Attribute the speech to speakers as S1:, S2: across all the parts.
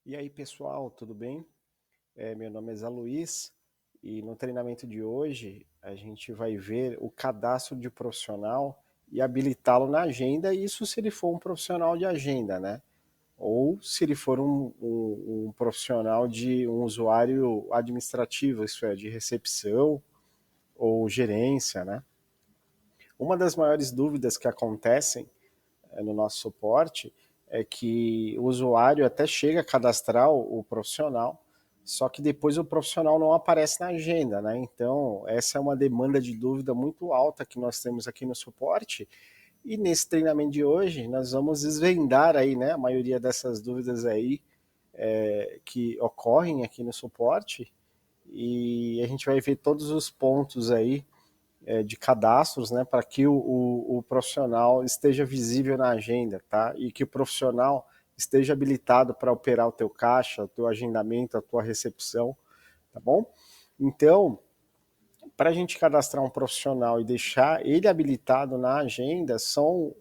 S1: E aí, pessoal, tudo bem? Meu nome é Zé Luiz e no treinamento de hoje a gente vai ver o cadastro de profissional e habilitá-lo na agenda, isso se ele for um profissional de agenda, né? Ou se ele for um profissional de um usuário administrativo, isso é, de recepção ou gerência, né? Uma das maiores dúvidas que acontecem no nosso suporte é que o usuário até chega a cadastrar o profissional, só que depois o profissional não aparece na agenda, né? Então, essa é uma demanda de dúvida muito alta que nós temos aqui no suporte. E nesse treinamento de hoje, nós vamos desvendar aí, né, a maioria dessas dúvidas aí que ocorrem aqui no suporte. E a gente vai ver todos os pontos aí de cadastros, né, para que o profissional esteja visível na agenda, tá? E que o profissional esteja habilitado para operar o teu caixa, o teu agendamento, a tua recepção, tá bom? Então, para a gente cadastrar um profissional e deixar ele habilitado na agenda, são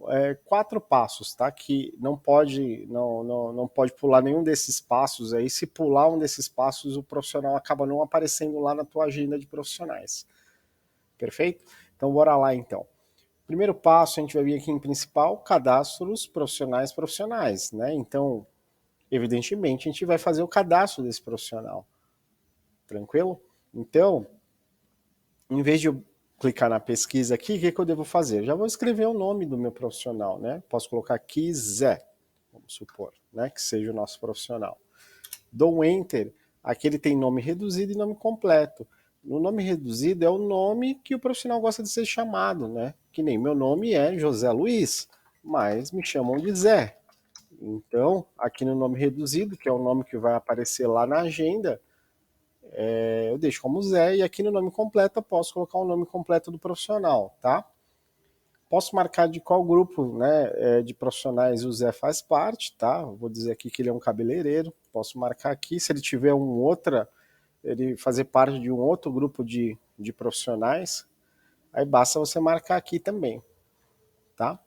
S1: 4 passos, tá? Que não pode pular nenhum desses passos aí. Se pular um desses passos, o profissional acaba não aparecendo lá na tua agenda de profissionais. Perfeito? Então, bora lá então. Primeiro passo, a gente vai vir aqui em principal, cadastros profissionais, né? Então, evidentemente, a gente vai fazer o cadastro desse profissional. Tranquilo? Então, em vez de eu clicar na pesquisa aqui, o que eu devo fazer? Eu já vou escrever o nome do meu profissional, né? Posso colocar aqui Zé, vamos supor, né? Que seja o nosso profissional. Dou um Enter, aqui ele tem nome reduzido e nome completo. No nome reduzido é o nome que o profissional gosta de ser chamado, né? Que nem meu nome é José Luiz, mas me chamam de Zé. Então, aqui no nome reduzido, que é o nome que vai aparecer lá na agenda, eu deixo como Zé, e aqui no nome completo eu posso colocar o nome completo do profissional, tá? Posso marcar de qual grupo, né, de profissionais o Zé faz parte, tá? Vou dizer aqui que ele é um cabeleireiro. Posso marcar aqui, se ele tiver ele fazer parte de um outro grupo de profissionais, aí basta você marcar aqui também, tá?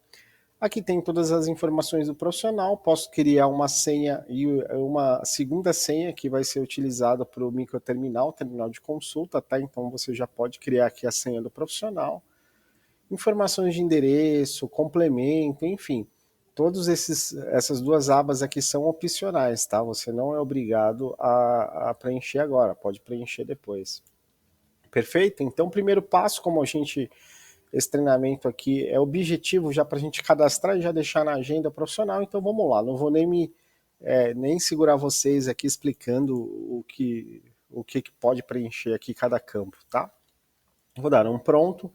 S1: Aqui tem todas as informações do profissional, posso criar uma senha e uma segunda senha que vai ser utilizada para o microterminal, terminal de consulta, tá? Então você já pode criar aqui a senha do profissional, informações de endereço, complemento, enfim. Essas duas abas aqui são opcionais, tá? Você não é obrigado a preencher agora, pode preencher depois. Perfeito? Então, o primeiro passo, esse treinamento aqui é objetivo já para a gente cadastrar e já deixar na agenda profissional, então vamos lá, não vou nem segurar vocês aqui explicando o que pode preencher aqui cada campo, tá? Vou dar um pronto,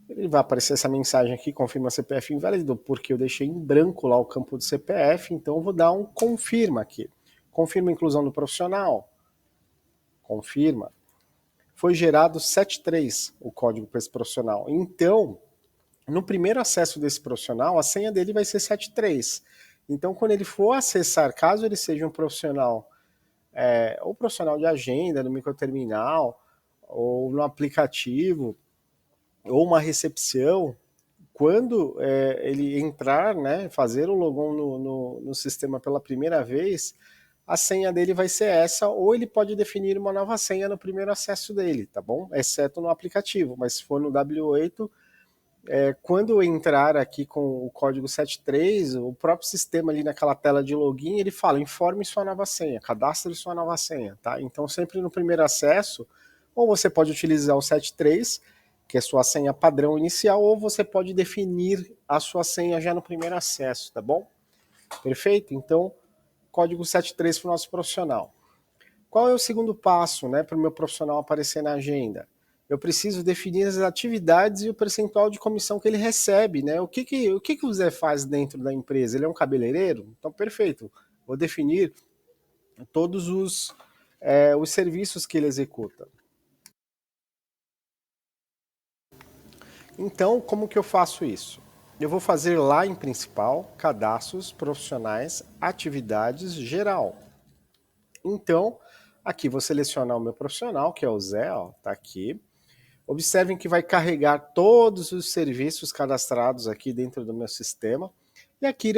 S1: ele vai aparecer essa mensagem aqui, confirma CPF inválido, porque eu deixei em branco lá o campo do CPF, então eu vou dar um confirma aqui. Confirma a inclusão do profissional, confirma. Foi gerado 73 o código para esse profissional. Então, no primeiro acesso desse profissional, a senha dele vai ser 73. Então, quando ele for acessar, caso ele seja um profissional, ou profissional de agenda, no microterminal, ou no aplicativo, ou uma recepção, quando ele entrar, né, fazer o login no sistema pela primeira vez, a senha dele vai ser essa, ou ele pode definir uma nova senha no primeiro acesso dele, tá bom? Exceto no aplicativo, mas se for no W8, quando entrar aqui com o código 73, o próprio sistema ali naquela tela de login, ele fala, informe sua nova senha, cadastre sua nova senha, tá? Então sempre no primeiro acesso, ou você pode utilizar o 73, que é sua senha padrão inicial, ou você pode definir a sua senha já no primeiro acesso, tá bom? Perfeito? Então, código 73 para o nosso profissional. Qual é o segundo passo, né, para o meu profissional aparecer na agenda? Eu preciso definir as atividades e o percentual de comissão que ele recebe, né? O que o Zé faz dentro da empresa? Ele é um cabeleireiro? Então, perfeito. Vou definir todos os serviços que ele executa. Então, como que eu faço isso? Eu vou fazer lá em principal, cadastros, profissionais, atividades, geral. Então, aqui vou selecionar o meu profissional, que é o Zé, ó, tá aqui. Observem que vai carregar todos os serviços cadastrados aqui dentro do meu sistema. E aqui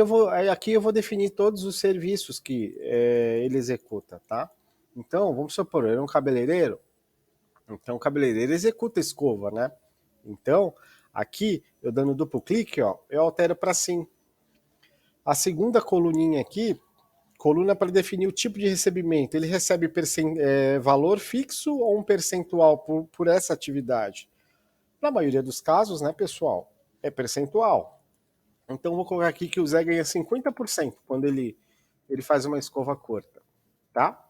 S1: eu vou definir todos os serviços que ele executa, tá? Então, vamos supor, ele é um cabeleireiro, então o cabeleireiro executa escova, né? Então, aqui, eu dando duplo clique, ó, eu altero para sim. A segunda coluninha aqui, coluna para definir o tipo de recebimento. Ele recebe valor fixo ou um percentual por essa atividade? Na maioria dos casos, né, pessoal, é percentual. Então, vou colocar aqui que o Zé ganha 50% quando ele faz uma escova curta, tá?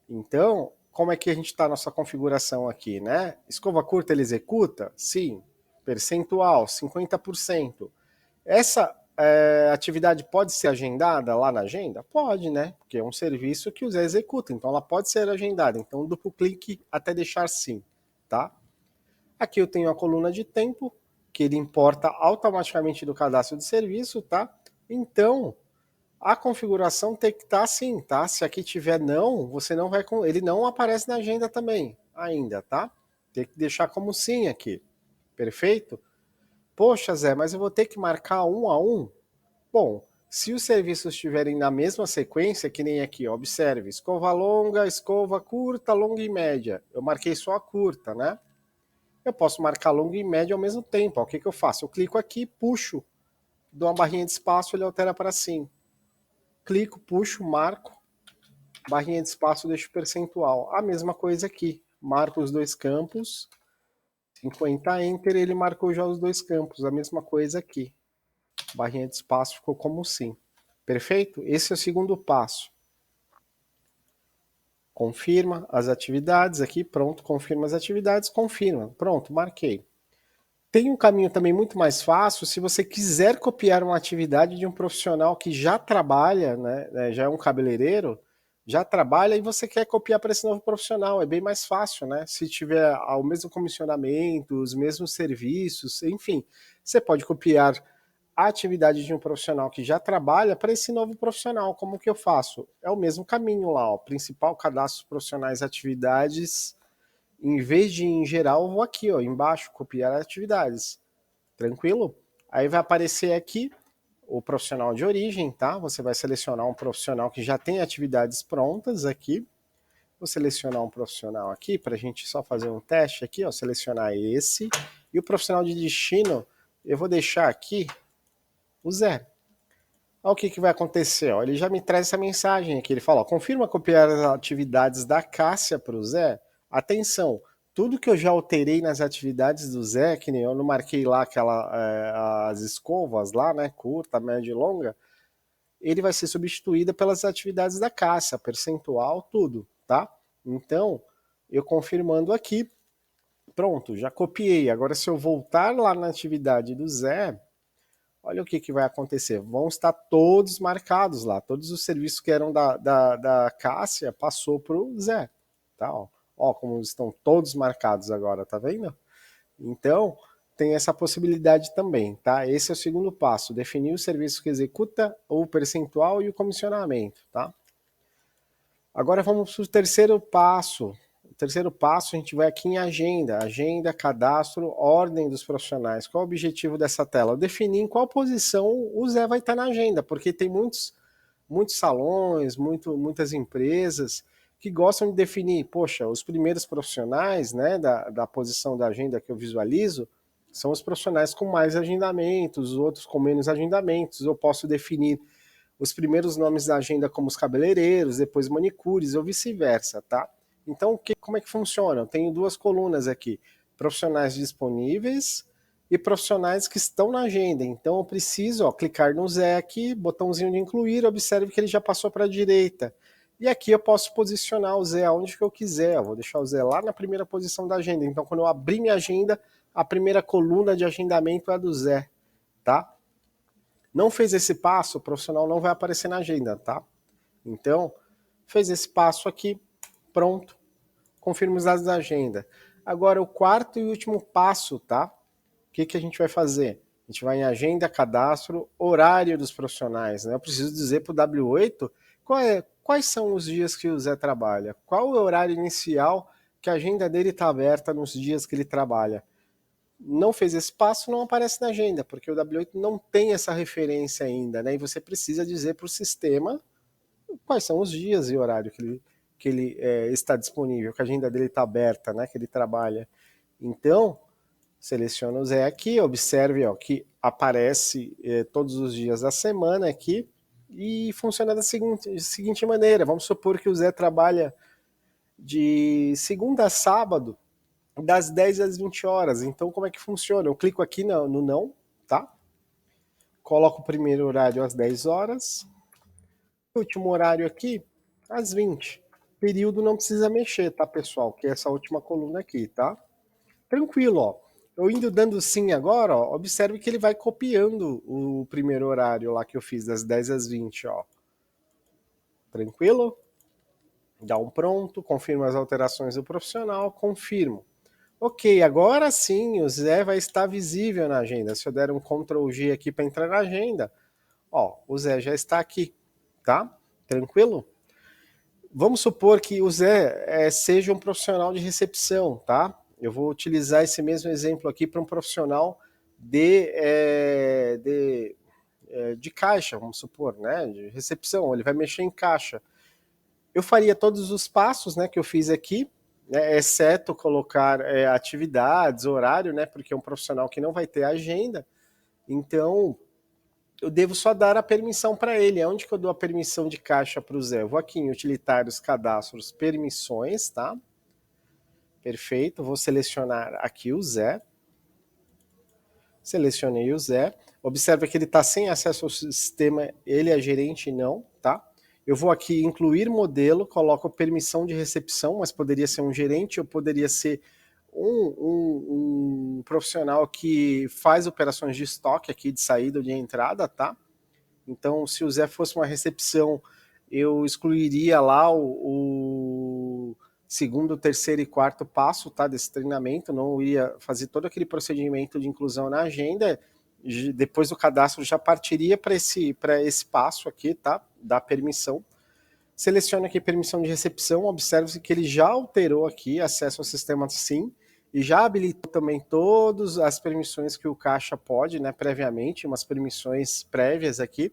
S1: Então, como é que a gente está a nossa configuração aqui, né? Escova curta ele executa? Sim. Percentual, 50%. Essa atividade pode ser agendada lá na agenda? Pode, né? Porque é um serviço que o Zé executa, então ela pode ser agendada. Então, duplo clique até deixar sim, tá? Aqui eu tenho a coluna de tempo, que ele importa automaticamente do cadastro de serviço, tá? Então, a configuração tem que estar assim, tá? Se aqui tiver não, você não vai ele não aparece na agenda também, ainda, tá? Tem que deixar como sim aqui. Perfeito? Poxa, Zé, mas eu vou ter que marcar um a um? Bom, se os serviços estiverem na mesma sequência, que nem aqui, ó, observe, escova longa, escova curta, longa e média. Eu marquei só a curta, né? Eu posso marcar longa e média ao mesmo tempo. Ó, o que eu faço? Eu clico aqui, puxo, dou uma barrinha de espaço, ele altera para sim. Clico, puxo, marco, barrinha de espaço, deixo percentual. A mesma coisa aqui. Marco os dois campos, 50 Enter, ele marcou já os dois campos. A mesma coisa aqui. Barrinha de espaço ficou como sim. Perfeito? Esse é o segundo passo. Confirma as atividades aqui, pronto, confirma as atividades, confirma. Pronto, marquei. Tem um caminho também muito mais fácil se você quiser copiar uma atividade de um profissional que já trabalha, né, já é um cabeleireiro, já trabalha e você quer copiar para esse novo profissional. É bem mais fácil, né? Se tiver o mesmo comissionamento, os mesmos serviços, enfim, você pode copiar a atividade de um profissional que já trabalha para esse novo profissional. Como que eu faço? É o mesmo caminho lá, ó, principal cadastro profissionais atividades. Em vez de ir em geral, eu vou aqui, ó, embaixo, copiar atividades. Tranquilo? Aí vai aparecer aqui o profissional de origem, tá? Você vai selecionar um profissional que já tem atividades prontas aqui. Vou selecionar um profissional aqui para a gente só fazer um teste aqui, ó, selecionar esse. E o profissional de destino, eu vou deixar aqui o Zé. Olha o que vai acontecer, ó. Ele já me traz essa mensagem aqui. Ele fala, ó, confirma copiar as atividades da Cássia para o Zé. Atenção, tudo que eu já alterei nas atividades do Zé, que nem eu não marquei lá as escovas lá, né, curta, média e longa, ele vai ser substituída pelas atividades da Cássia, percentual, tudo, tá? Então, eu confirmando aqui, pronto, já copiei. Agora, se eu voltar lá na atividade do Zé, olha o que vai acontecer. Vão estar todos marcados lá. Todos os serviços que eram da Cássia passou para o Zé. Tá, ó. Ó, como estão todos marcados agora, tá vendo? Então, tem essa possibilidade também, tá? Esse é o segundo passo, definir o serviço que executa, o percentual e o comissionamento, tá? Agora vamos para o terceiro passo. O terceiro passo a gente vai aqui em agenda, cadastro, ordem dos profissionais. Qual o objetivo dessa tela? Definir em qual posição o Zé vai estar na agenda, porque tem muitos salões, muitas empresas que gostam de definir, poxa, os primeiros profissionais, né, da posição da agenda que eu visualizo, são os profissionais com mais agendamentos, os outros com menos agendamentos. Eu posso definir os primeiros nomes da agenda como os cabeleireiros, depois manicures ou vice-versa, tá? Então, como é que funciona? Eu tenho duas colunas aqui, profissionais disponíveis e profissionais que estão na agenda. Então, eu preciso clicar no Zé aqui, botãozinho de incluir, observe que ele já passou para a direita. E aqui eu posso posicionar o Zé aonde que eu quiser. Eu vou deixar o Zé lá na primeira posição da agenda. Então, quando eu abrir minha agenda, a primeira coluna de agendamento é a do Zé, tá? Não fez esse passo, o profissional não vai aparecer na agenda, tá? Então, fez esse passo aqui, pronto. Confirma os dados da agenda. Agora, o quarto e último passo, tá? O que a gente vai fazer? A gente vai em agenda, cadastro, horário dos profissionais, né? Eu preciso dizer para o W8 quais são os dias que o Zé trabalha, qual é o horário inicial que a agenda dele está aberta nos dias que ele trabalha. não fez esse passo, não aparece na agenda, porque o W8 não tem essa referência ainda, né? E você precisa dizer para o sistema quais são os dias e horário que ele está disponível, que a agenda dele está aberta, né? Que ele trabalha. Então, seleciona o Zé aqui, observe ó, que aparece todos os dias da semana aqui e funciona da seguinte maneira. Vamos supor que o Zé trabalha de segunda a sábado, das 10 às 20 horas. Então, como é que funciona? Eu clico aqui no não, tá? Coloco o primeiro horário às 10 horas, o último horário aqui às 20. Período não precisa mexer, tá, pessoal? Que é essa última coluna aqui, tá? Tranquilo, ó. Eu indo dando sim agora, ó, observe que ele vai copiando o primeiro horário lá que eu fiz, das 10 às 20, ó. Tranquilo? Dá um pronto, confirma as alterações do profissional, confirmo. Ok, agora sim o Zé vai estar visível na agenda. Se eu der um Ctrl G aqui para entrar na agenda, ó, o Zé já está aqui, tá? Tranquilo? Vamos supor que o Zé seja um profissional de recepção, tá? Eu vou utilizar esse mesmo exemplo aqui para um profissional de caixa, vamos supor, né? De recepção, ele vai mexer em caixa. Eu faria todos os passos, né, que eu fiz aqui, né, exceto colocar atividades, horário, né, porque é um profissional que não vai ter agenda. Então, eu devo só dar a permissão para ele. Onde que eu dou a permissão de caixa para o Zé? Eu vou aqui em utilitários, cadastros, permissões, tá? Perfeito. Vou selecionar aqui o Zé. Selecionei o Zé. Observa que ele está sem acesso ao sistema, ele é gerente não, tá? Eu vou aqui incluir modelo, coloco permissão de recepção, mas poderia ser um gerente ou poderia ser um profissional que faz operações de estoque aqui de saída ou de entrada, tá? Então, se o Zé fosse uma recepção, eu excluiria lá o segundo, terceiro e quarto passo, tá, desse treinamento, não iria fazer todo aquele procedimento de inclusão na agenda. Depois do cadastro já partiria para esse passo aqui, tá, da permissão. Selecione aqui permissão de recepção, observe que ele já alterou aqui acesso ao sistema sim, e já habilitou também todas as permissões que o caixa pode, né, previamente, umas permissões prévias aqui.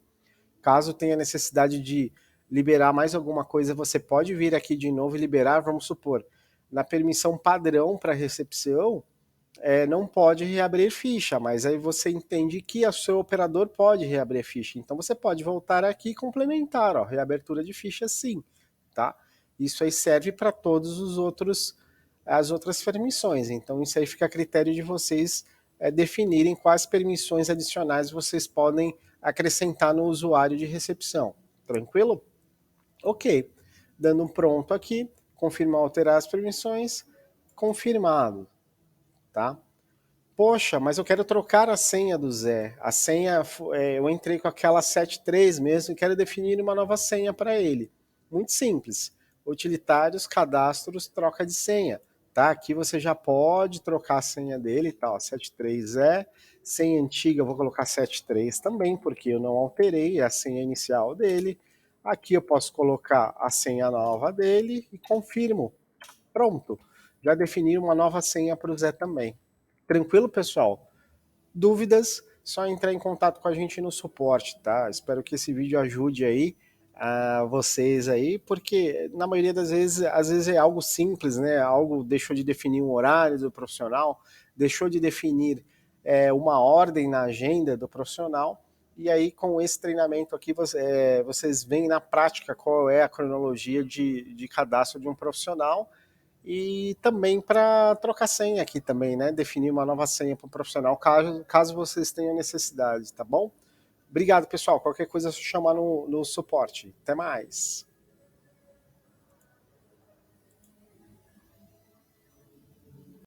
S1: Caso tenha necessidade de liberar mais alguma coisa, você pode vir aqui de novo e liberar, vamos supor, na permissão padrão para recepção, não pode reabrir ficha, mas aí você entende que o seu operador pode reabrir ficha. Então você pode voltar aqui e complementar, ó, reabertura de ficha sim, tá? Isso aí serve para todos os outros as outras permissões. Então isso aí fica a critério de vocês definirem quais permissões adicionais vocês podem acrescentar no usuário de recepção. Tranquilo? Ok. Dando um pronto aqui, confirmar alterar as permissões, confirmado, tá? Poxa, mas eu quero trocar a senha do Zé. A senha, eu entrei com aquela 73 mesmo e quero definir uma nova senha para ele. Muito simples. Utilitários, cadastros, troca de senha. Tá? Aqui você já pode trocar a senha dele, tá? 73 senha antiga eu vou colocar 73 também, porque eu não alterei a senha inicial dele. Aqui eu posso colocar a senha nova dele e confirmo. Pronto. Já defini uma nova senha para o Zé também. Tranquilo, pessoal? Dúvidas, só entrar em contato com a gente no suporte, tá? Espero que esse vídeo ajude aí a vocês aí, porque na maioria das vezes, às vezes é algo simples, né? Algo deixou de definir um horário do profissional, deixou de definir uma ordem na agenda do profissional, e aí com esse treinamento aqui vocês veem na prática qual é a cronologia de cadastro de um profissional e também para trocar senha aqui também, né? Definir uma nova senha para o profissional, caso vocês tenham necessidade, tá bom? Obrigado, pessoal. Qualquer coisa é só chamar no suporte. Até mais.